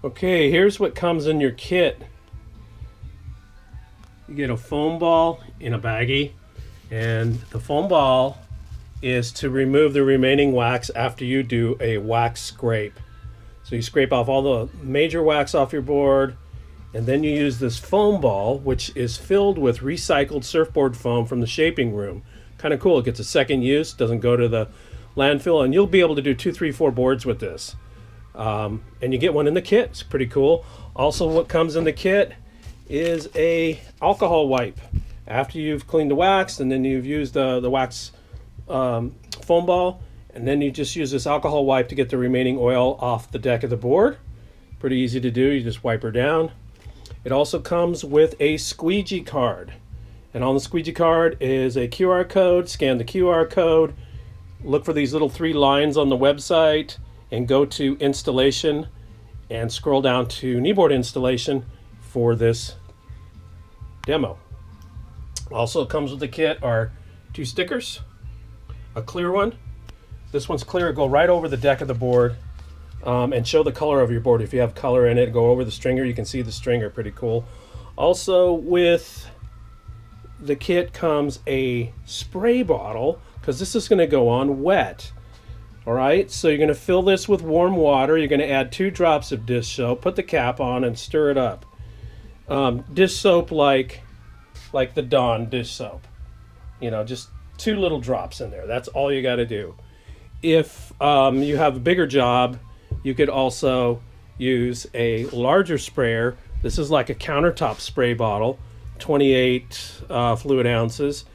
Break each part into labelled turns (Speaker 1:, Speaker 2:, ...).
Speaker 1: Okay, here's what comes in your kit. You get a foam ball in a baggie, and the foam ball is to remove the remaining wax after you do a wax scrape. So you scrape off all the major wax off your board, and then you use this foam ball, which is filled with recycled surfboard foam from the shaping room. Kind of cool. It gets a second use, doesn't go to the landfill, and you'll be able to do 2, 3, 4 boards with this. And you get one in the kit. It's pretty cool. Also, what comes in the kit is a alcohol wipe. After you've cleaned the wax and then you've used the wax foam ball, and then you just use this alcohol wipe to get the remaining oil off the deck of the board. Pretty easy to do. You just wipe her down. It also comes with a squeegee card, and on the squeegee card is a QR code. Scan the QR code, look for these little 3 lines on the website, and go to installation and scroll down to Kneeboard installation for this demo. Also comes with the kit are 2 stickers, a clear one. This one's clear, go right over the deck of the board, and show the color of your board. If you have color in it, go over the stringer. You can see the stringer, pretty cool. Also with the kit comes a spray bottle, because this is going to go on wet. All right, so you're going to fill this with warm water. You're going to add 2 drops of dish soap, put the cap on, and stir it up. Dish soap like the Dawn dish soap. You know, just 2 little drops in there. That's all you got to do. If you have a bigger job, you could also use a larger sprayer. This is like a countertop spray bottle, 28 fluid ounces.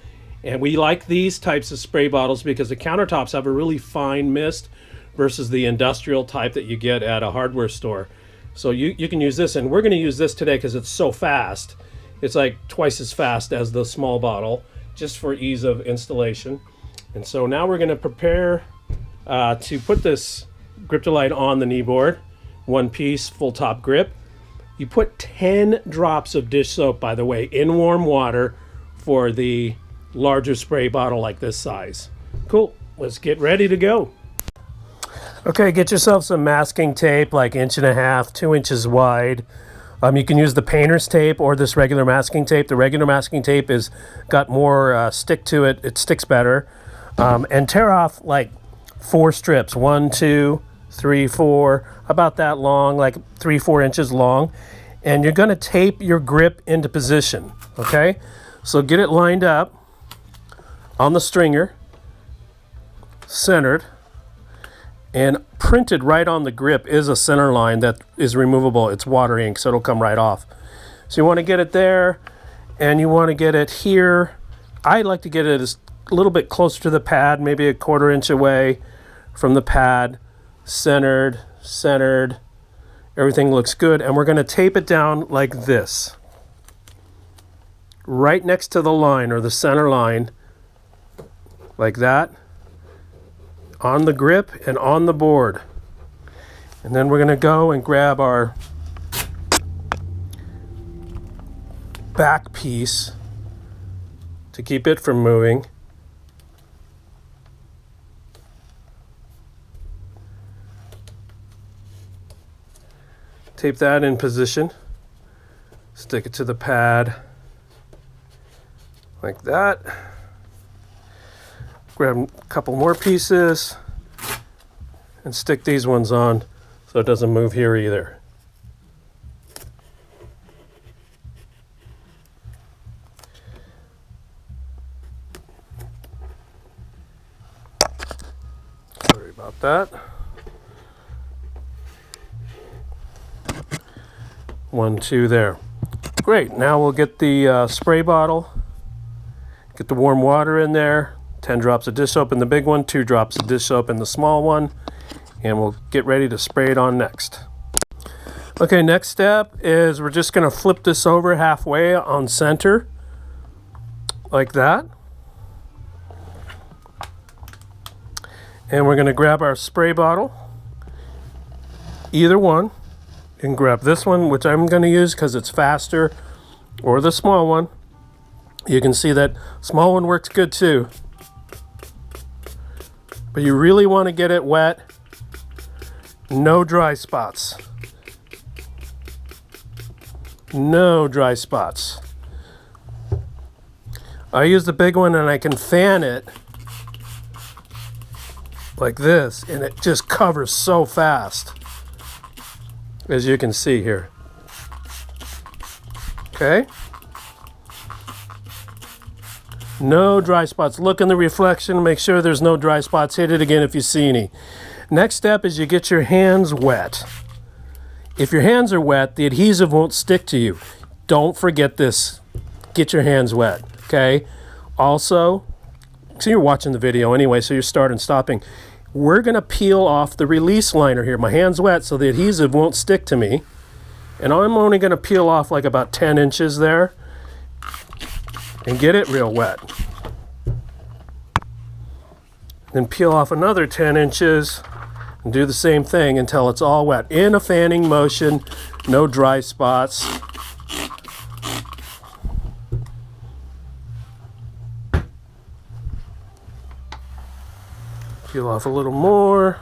Speaker 1: And we like these types of spray bottles because the countertops have a really fine mist versus the industrial type that you get at a hardware store. So you can use this, and we're going to use this today because it's so fast. It's like twice as fast as the small bottle, just for ease of installation. And so now we're going to prepare to put this GryptaLite on the Kneeboard. 1 piece, full top grip. You put 10 drops of dish soap, by the way, in warm water for the larger spray bottle like this size. Cool, let's get ready to go. Okay, get yourself some masking tape, like 1.5 inches, 2 inches wide. You can use the painter's tape or this regular masking tape. The regular masking tape is got more stick to it. It sticks better. And tear off like 4 strips, 1, 2, 3, 4, about that long, like 3, 4 inches long. And you're gonna tape your grip into position, okay? So get it lined up on the stringer, centered, and printed right on the grip is a center line that is removable. It's water ink, so it'll come right off. So you want to get it there, and you want to get it here. I like to get it a little bit closer to the pad, maybe a 1/4 inch away from the pad, centered. Everything looks good, and we're going to tape it down like this, right next to the line or the center line, like that, on the grip and on the board. And then we're going to go and grab our back piece to keep it from moving. Tape that in position. Stick it to the pad like that. Grab a couple more pieces and stick these ones on so it doesn't move here either. Sorry about that. 1, 2 there. Great, now we'll get the spray bottle, get the warm water in there. 10 drops of dish soap in the big one, 2 drops of dish soap in the small one, and we'll get ready to spray it on next. Okay, next step is we're just going to flip this over halfway on center, like that. And we're going to grab our spray bottle, either one. You can grab this one, which I'm going to use because it's faster, or the small one. You can see that small one works good too. But you really want to get it wet, no dry spots. No dry spots. I use the big one and I can fan it like this, and it just covers so fast, as you can see here. Okay? No dry spots. Look in the reflection, make sure there's no dry spots. Hit it again if you see any. Next step is you get your hands wet. If your hands are wet, the adhesive won't stick to you. Don't forget this. Get your hands wet, okay? Also, so you're watching the video anyway, so you're starting and stopping. We're gonna peel off the release liner here. My hand's wet, so the adhesive won't stick to me. And I'm only gonna peel off like about 10 inches there and get it real wet. Then peel off another 10 inches and do the same thing until it's all wet. In a fanning motion, no dry spots. Peel off a little more.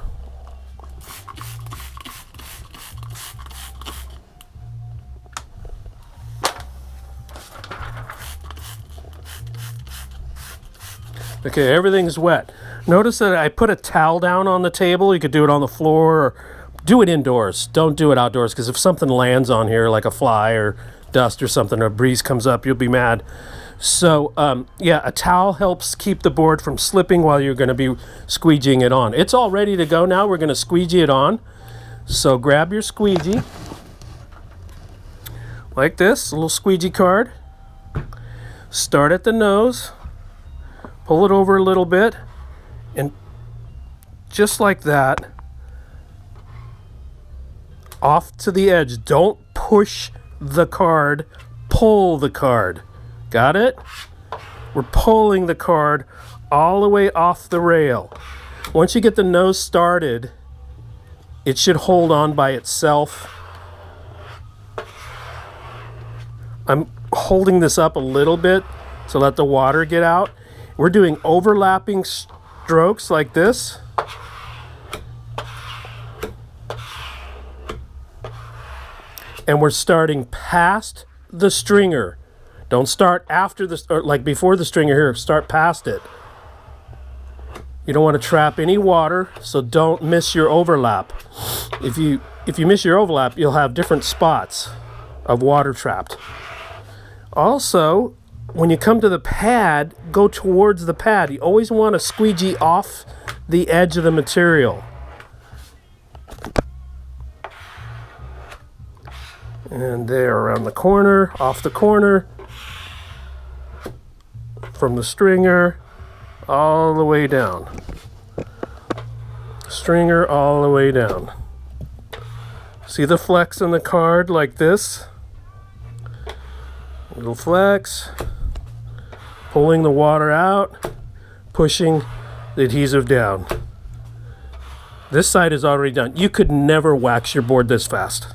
Speaker 1: Okay, everything's wet. Notice that I put a towel down on the table. You could do it on the floor or do it indoors. Don't do it outdoors, because if something lands on here, like a fly or dust or something, or a breeze comes up, you'll be mad. So, yeah, a towel helps keep the board from slipping while you're going to be squeegeeing it on. It's all ready to go now. We're going to squeegee it on. So grab your squeegee, like this, a little squeegee card. Start at the nose. Pull it over a little bit, and just like that, off to the edge. Don't push the card, pull the card. Got it? We're pulling the card all the way off the rail. Once you get the nose started, it should hold on by itself. I'm holding this up a little bit to let the water get out. We're doing overlapping strokes like this. And we're starting past the stringer. Don't start after the, or like before the stringer here, start past it. You don't want to trap any water, so don't miss your overlap. If you miss your overlap, you'll have different spots of water trapped. Also, when you come to the pad, go towards the pad. You always want to squeegee off the edge of the material. And there, around the corner, off the corner, from the stringer, all the way down. Stringer all the way down. See the flex in the card like this? Little flex. Pulling the water out, pushing the adhesive down. This side is already done. You could never wax your board this fast.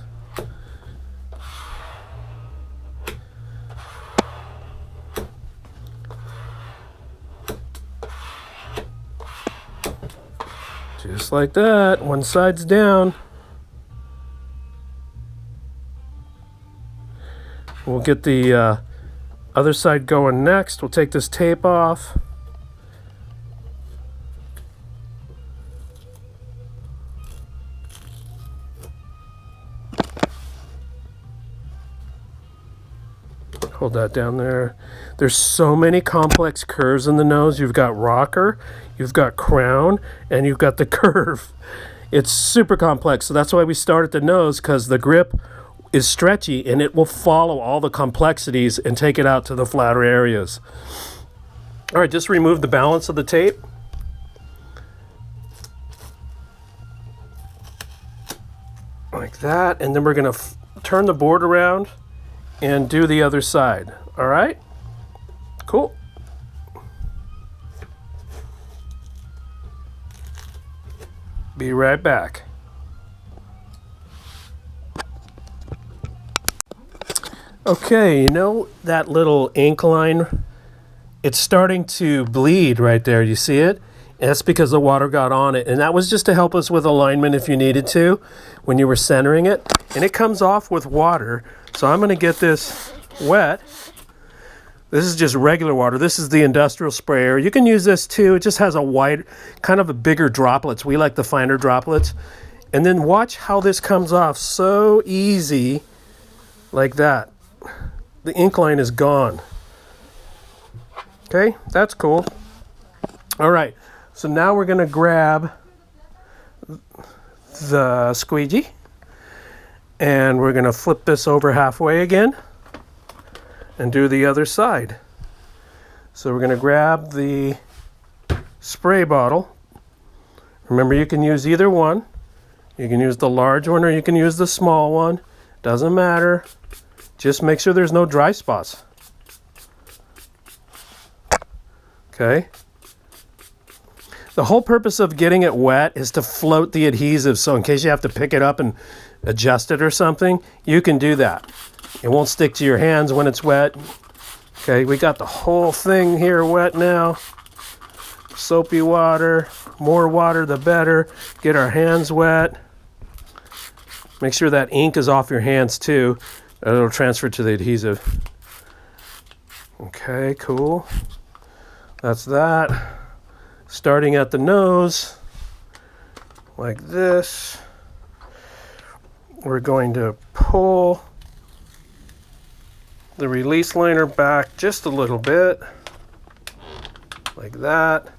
Speaker 1: Just like that, one side's down. We'll get the other side going next. We'll take this tape off. Hold that down there. There's so many complex curves in the nose. You've got rocker, you've got crown, and you've got the curve. It's super complex, so that's why we start at the nose, because the grip is stretchy and it will follow all the complexities and take it out to the flatter areas. All right, just remove the balance of the tape. Like that, and then we're gonna turn the board around and do the other side. All right, cool. Be right back. Okay, you know that little ink line? It's starting to bleed right there. You see it? And that's because the water got on it. And that was just to help us with alignment if you needed to when you were centering it. And it comes off with water. So I'm going to get this wet. This is just regular water. This is the industrial sprayer. You can use this too. It just has a wide, kind of a bigger droplets. We like the finer droplets. And then watch how this comes off so easy, like that. The ink line is gone. Okay, that's cool. All right, so now we're gonna grab the squeegee and we're gonna flip this over halfway again and do the other side. So we're gonna grab the spray bottle. Remember, you can use either one. You can use the large one or you can use the small one. Doesn't matter. Just make sure there's no dry spots. Okay. The whole purpose of getting it wet is to float the adhesive, so in case you have to pick it up and adjust it or something, you can do that. It won't stick to your hands when it's wet. Okay, we got the whole thing here wet now. Soapy water. More water the better. Get our hands wet. Make sure that ink is off your hands too. It'll transfer to the adhesive. Okay, cool. That's that. Starting at the nose, like this. We're going to pull the release liner back just a little bit, like that.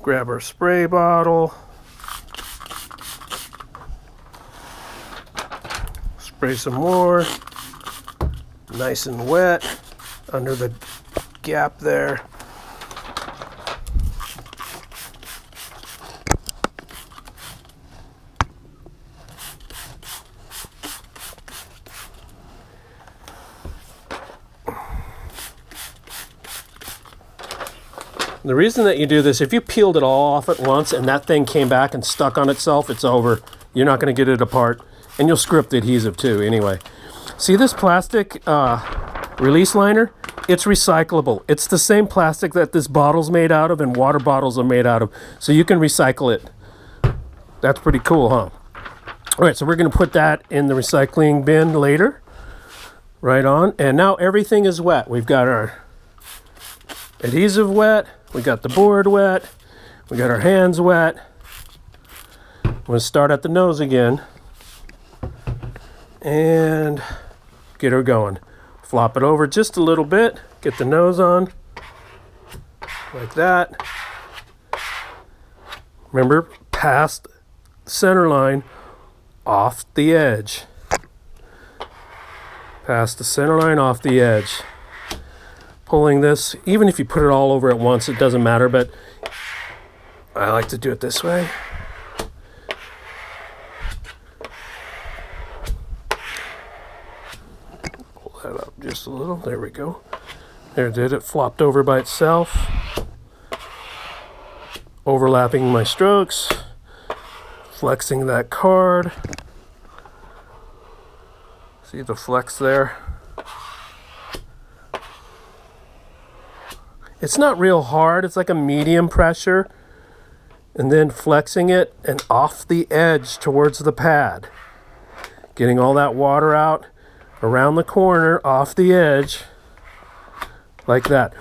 Speaker 1: Grab our spray bottle. Spray some more. Nice and wet under the gap there. The reason that you do this, if you peeled it all off at once and that thing came back and stuck on itself, it's over. You're not going to get it apart. And you'll screw up the adhesive too anyway. See this plastic release liner? It's recyclable. It's the same plastic that this bottle's made out of and water bottles are made out of. So you can recycle it. That's pretty cool, huh? All right, so we're going to put that in the recycling bin later. Right on. And now everything is wet. We've got our adhesive wet. We got the board wet. We got our hands wet. I'm going to start at the nose again. And get her going. Flop it over just a little bit. Get the nose on. Like that. Remember, past the center line, off the edge. Past the center line, off the edge. Pulling this, even if you put it all over at once, it doesn't matter, but I like to do it this way. Pull that up just a little. There we go. There it did. It flopped over by itself. Overlapping my strokes. Flexing that card. See the flex there? It's not real hard. It's like a medium pressure. And then flexing it and off the edge towards the pad. Getting all that water out around the corner, off the edge. Like that.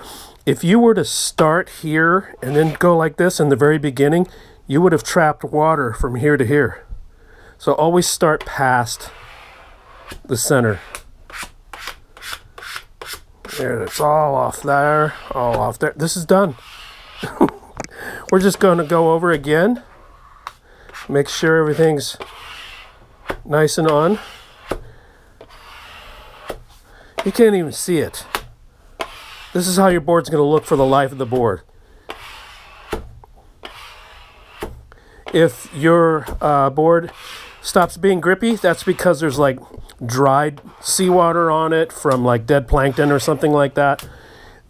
Speaker 1: If you were to start here and then go like this in the very beginning, you would have trapped water from here to here. So always start past the center. There, it's all off there, all off there. This is done. We're just going to go over again. Make sure everything's nice and on. You can't even see it. This is how your board's going to look for the life of the board. If your board stops being grippy, that's because there's like dried seawater on it from like dead plankton or something like that.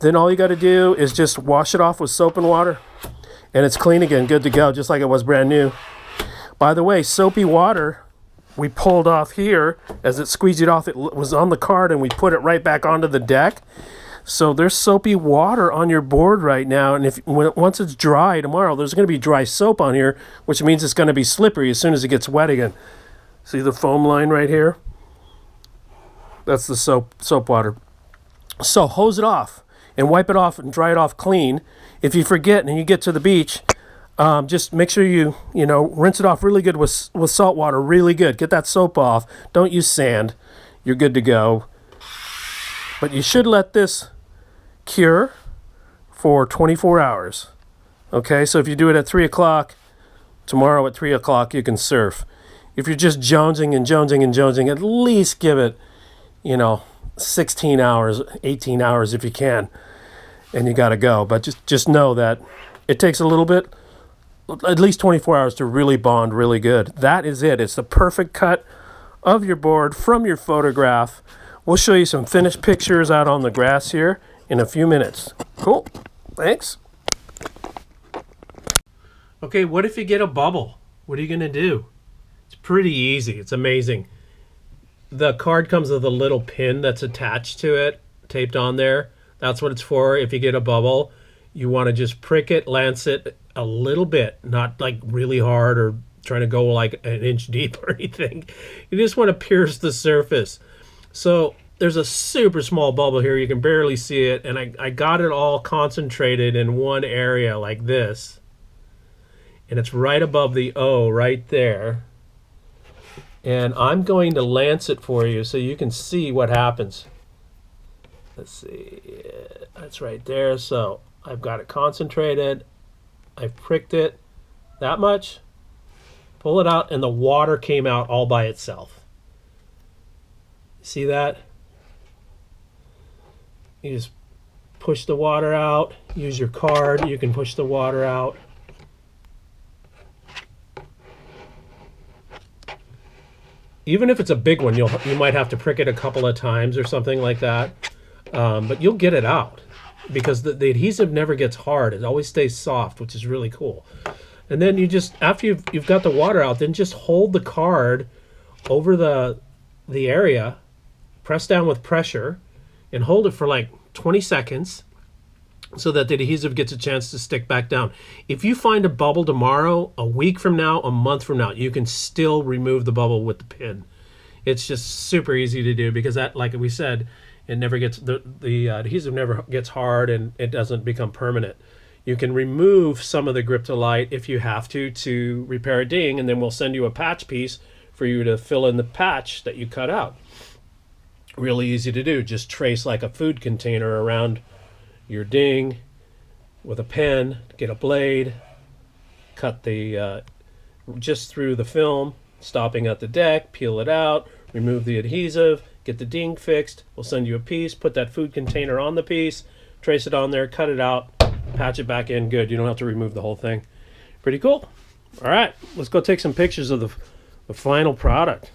Speaker 1: Then all you got to do is just wash it off with soap and water and it's clean again, good to go, just like it was brand new. By the way, soapy water we pulled off here as it squeezed it off. It was on the card and we put it right back onto the deck. So there's soapy water on your board right now, and once it's dry tomorrow, there's going to be dry soap on here, which means it's going to be slippery as soon as it gets wet again. See the foam line right here? That's the soap water. So hose it off and wipe it off and dry it off clean. If you forget and you get to the beach, just make sure you rinse it off really good with salt water, really good. Get that soap off. Don't use sand. You're good to go. But you should let this cure for 24 hours. Okay, so if you do it at 3 o'clock, tomorrow at 3 o'clock you can surf. If you're just jonesing and jonesing and jonesing, at least give it, 16 hours, 18 hours if you can, and you got to go. But just know that it takes a little bit, at least 24 hours to really bond really good. That is it. It's the perfect cut of your board from your photograph. We'll show you some finished pictures out on the grass here in a few minutes. Cool. Thanks. Okay, what if you get a bubble? What are you going to do? It's pretty easy. It's amazing. The card comes with a little pin that's attached to it, taped on there. That's what it's for. If you get a bubble, you want to just prick it, lance it a little bit, not like really hard or trying to go like an inch deep or anything. You just want to pierce the surface. So there's a super small bubble here. You can barely see it. And I got it all concentrated in one area like this. And it's right above the O right there. And I'm going to lance it for you so you can see what happens. Let's see. That's right there. So I've got it concentrated. I've pricked it that much. Pull it out, and the water came out all by itself. See that? You just push the water out. Use your card. You can push the water out. Even if it's a big one, you might have to prick it a couple of times or something like that. But you'll get it out because the adhesive never gets hard. It always stays soft, which is really cool. And then you just, after you've got the water out, then just hold the card over the area, press down with pressure, and hold it for like 20 seconds so that the adhesive gets a chance to stick back down. If you find a bubble tomorrow, a week from now, a month from now, you can still remove the bubble with the pin. It's just super easy to do because that, like we said, it never gets, the adhesive never gets hard and it doesn't become permanent. You can remove some of the GryptaLite if you have to repair a ding, and then we'll send you a patch piece for you to fill in the patch that you cut out. Really easy to do. Just trace like a food container around your ding with a pen, get a blade, cut the just through the film, stopping at the deck, peel it out, remove the adhesive, get the ding fixed. We'll send you a piece, put that food container on the piece, trace it on there, cut it out, patch it back in. Good. You don't have to remove the whole thing. Pretty cool. All right, let's go take some pictures of the final product.